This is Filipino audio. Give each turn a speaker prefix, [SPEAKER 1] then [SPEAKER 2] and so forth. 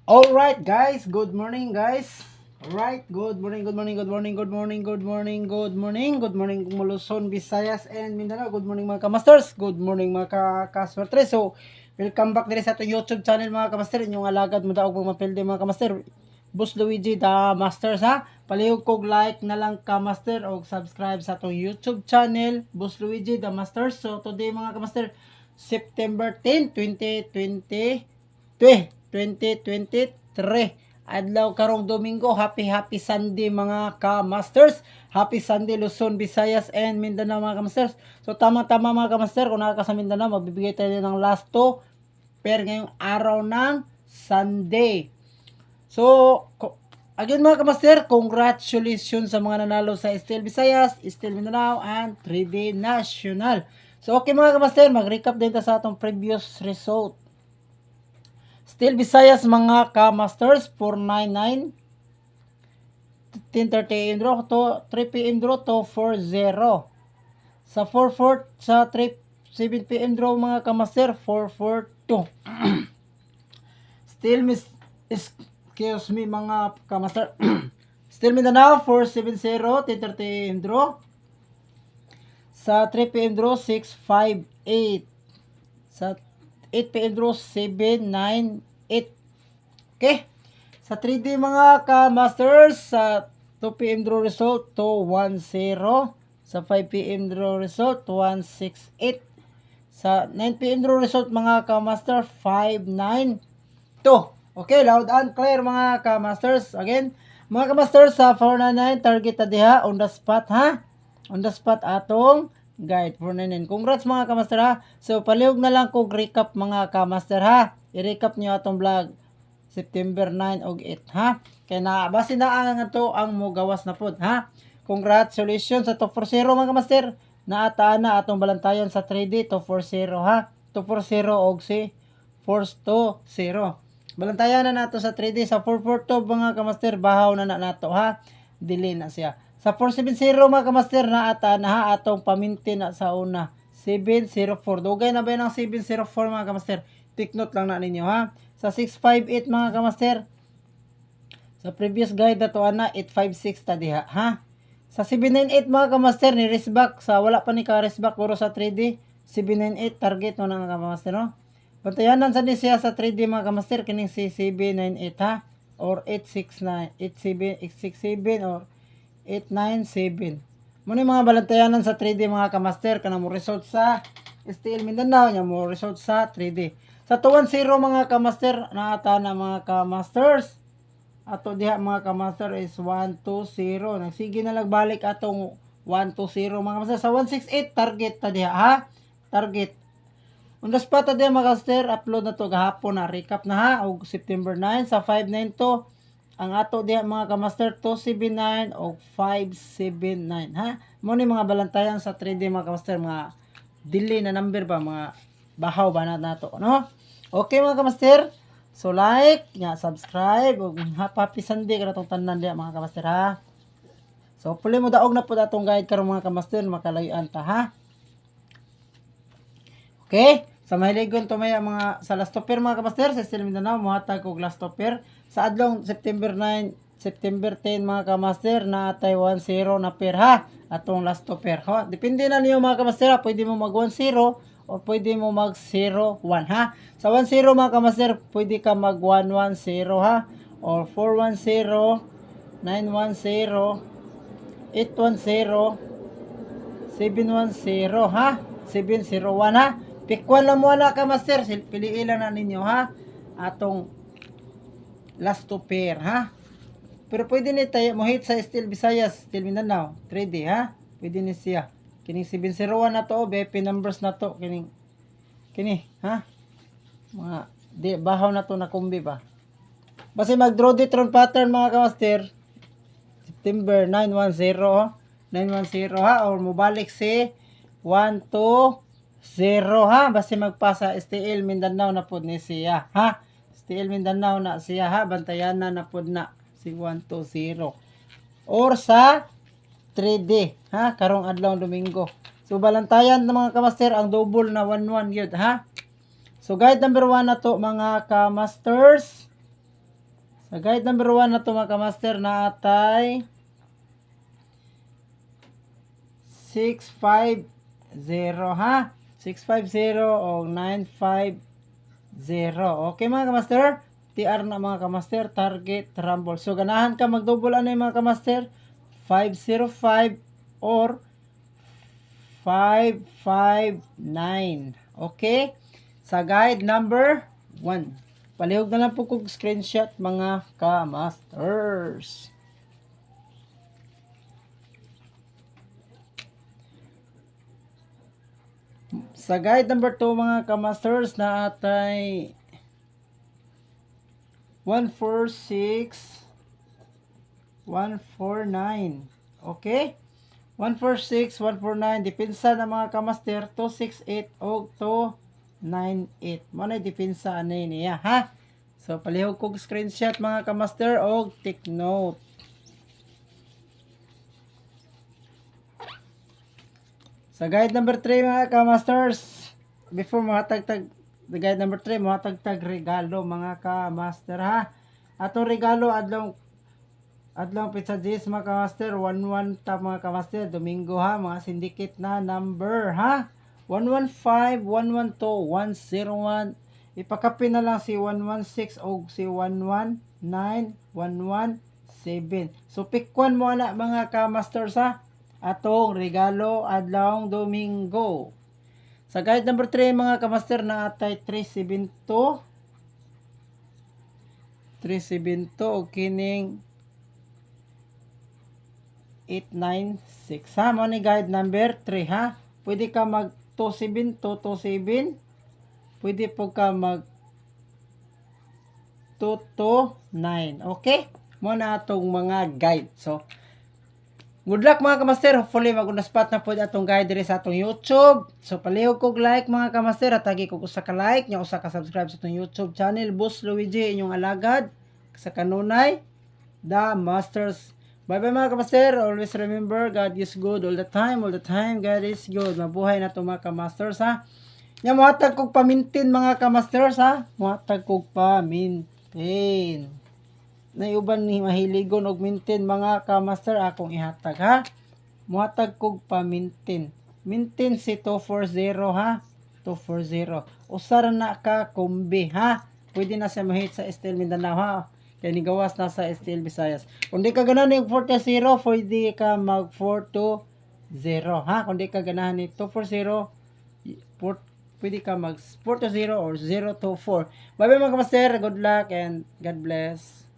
[SPEAKER 1] Alright guys, good morning guys. Alright, good morning, good morning, good morning, good morning, good morning, good morning, good morning Luzon, Visayas, and Mindanao. Good morning mga kamasters, good morning mga kaswerte. So, welcome back din sa itong YouTube channel mga kamaster. Inyong alagad mo daog mga mapilde mga kamaster. Boss Luigi the Masters ha. Palihog kog like na lang kamaster o subscribe sa itong YouTube channel, Boss Luigi the Masters. So, today mga kamaster, September 10, 2023. Adlaw karong Domingo. Happy Sunday mga ka-masters. Happy Sunday Luzon, Visayas, and Mindanao mga ka-masters. So tama-tama mga ka-master, kung nakaka sa Mindanao, magbibigay tayo ng last 2 pair ngayong araw ng Sunday. So again mga ka-master, congratulations sa mga nanalo sa Steel Visayas, Steel Mindanao, and 3D National. So okay mga ka-master, mag-recap din ta sa atong previous result. Steel Visayas mga ka-masters, 499. 10:30 AM draw to 3 PM draw to 40. Sa 4-4 sa 7 PM draw mga ka-master, 442. Excuse me mga ka-master. Steel Mindanao, 470. 10:30 AM draw. Sa 3 PM draw, 658. Sa 8 PM draw, 798. Okay. Sa 3D mga ka-masters, sa 2 PM draw result, 210. Sa 5 PM draw result, 168. Sa 9 PM draw result mga ka-master, 592. Okay, loud and clear mga ka-masters. Again, mga ka-masters, sa 499 target na diha on the spot ha. On the spot atong guide 499. Congrats mga ka-master ha. So palihog na lang kog recap mga ka-master ha. I-recap niyo atong vlog September 9 og 8 ha. Kaya na base na ang to ang mogawas na pod ha. Congratulations sa 240 mga ka-master. Naataan na atong balantayan sa 3D 240 ha. 240 og si Force 20. Balantayan na nato sa 3D sa 442 mga ka-master, bahaw na nato ha. Dili na siya. Sa 470 mga kamaster, naata na ha atong paminti na sa una. 704. Dugay na ba ng 704 mga kamaster? Take note lang na ninyo ha. Sa 658 mga kamaster, sa previous guide na to ana, 856 ta diha ha. Sa 798 mga kamaster, ni resback. Sa wala pa ni ka resback, puro sa 3D. 798 target mo na mga kamaster no. Bantayanan sa ni siya sa 3D mga kamaster, kining si 798 ha. Or 869, 867 or 897. Muna mga balantayanan sa 3D mga kamaster, kanang mo result sa Steel Mindanao, nya mo result sa 3D. Sa 210 mga kamaster, naata na mga kamasters. Ato diha mga kamaster is 120. Nagsige na nagbalik atong 120 mga kamaster. Sa 168 target ta diha ha. Target. On the spot ta diha mga kamaster, upload na to gahapon na recap na ha og September 9 sa 592. Ang ato diha mga kamaster 279 o 579 ha. Mo ni mga balantayan sa 3D mga kamaster, mga delay na number ba, mga bahaw ba na nato no. Okay mga kamaster. So like, nya subscribe ug happy Sunday kada tong tanan diha mga kamaster ha. So hopefully mo daog na pud atong guide karon mga kamaster, makalayan ta ha. Okay? Sa mahiligon to maya mga sa last topper mga kamaster, sa Steel Mindanao mohatag og last topper sa adlong September 9, September 10 mga kamaster, na atay 10 na pair ha. Atong last topper ha. Depende na niyo mga kamaster, pwede mo mag 10 o pwede mo mag 01 ha. Sa 10 mga kamaster, pwede ka mag 110 ha, or 410, 910, 810, 710 ha, 701 ha. Pikwan lang mo na ka master, piliin lang na ninyo ha atong last 2 pair ha. Pero pwede ni tayo mo hit sa Steel Visayas, Steel Mindanao 3D ha. Pwede ni siya. Kining 701 na to, BP numbers na to, kini ha. Mga di bahaw na to na kumbi ba. Basta mag-draw ditron pattern mga kamaster. September 910 910 ha, or mobalik si 120 ha. Basta magpasa STL Mindanao na pod ni siya ha. STL Mindanao na siya ha. Bantayan na pod na si 120. Or sa 3D ha, karong adlaw Domingo. So balantayan ng mga kamaster ang double na 11 yun ha. So guide number 1 na to mga kamasters. Sa guide number 1 na to mga kamaster na atay 650 ha. 650 o 950. Okay mga kamaster. TR na mga kamaster. Target rumble. So ganahan ka mag-double ano yung mga kamaster? 505 or 559. Okay? Sa guide number 1. Palihog na lang po kong screenshot mga ka-masters. Sa guide number 2 mga ka-masters na atay 146 149. Okay? 146 149 depensa na mga kamaster 268 o 298. Mo na depensa ani niya ha. So palihog kog screenshot mga kamaster og take note. Sa guide number 3 mga kamasters, before mahatag-tag the guide number 3 mahatag-tag regalo mga kamaster ha. Atong regalo adlaw pizza G's mga kamaster 11 ta mga kamaster Domingo ha, mga syndicate na number ha. 115, 112, 101. Ipakapi na lang si 116 o si 119, 117. So pick one mo na mga kamasters ha. Atong regalo adlawng Domingo. Sa guide number 3 mga kamaster na atay 372 o kining 896 ha. Mo ni guide number 3 ha. Pwede ka mag 272, pwede po ka mag 229. Okay? Mo na atong mga guide. So good luck mga kamaster. Hopefully mag-spot na po atong guide diri sa atong YouTube. So palihog kog like mga kamaster at tagi kog usa ka like nya usa ka subscribe sa atong YouTube channel Boss Luigi inyong alagad sa kanunay The Masters. Bye bye mga kamaster. Always remember God is good all the time. All the time God is good. Mabuhay na to mga kamasters ha. Nya muhatag kog pamintin mga kamasters ha. Muhatag kog pamintin. Na uban ni mahiligon og mintin mga kamaster akong ihatag ha. Muhatag kog pamintin. Mintin si 240 ha. 240. Usara na ka kombi ha. Pwede na siya mahit sa Estel Mindanao ha. Kaya ni gawas na sa Estel Visayas. Kung di ka ganahan ni 4-0, pwede ka mag 4-0 ha. Kung di ka ganahan ni 240, pwede ka mag 4-0 or 0-4. Bye bye mga kamaster. Good luck and God bless.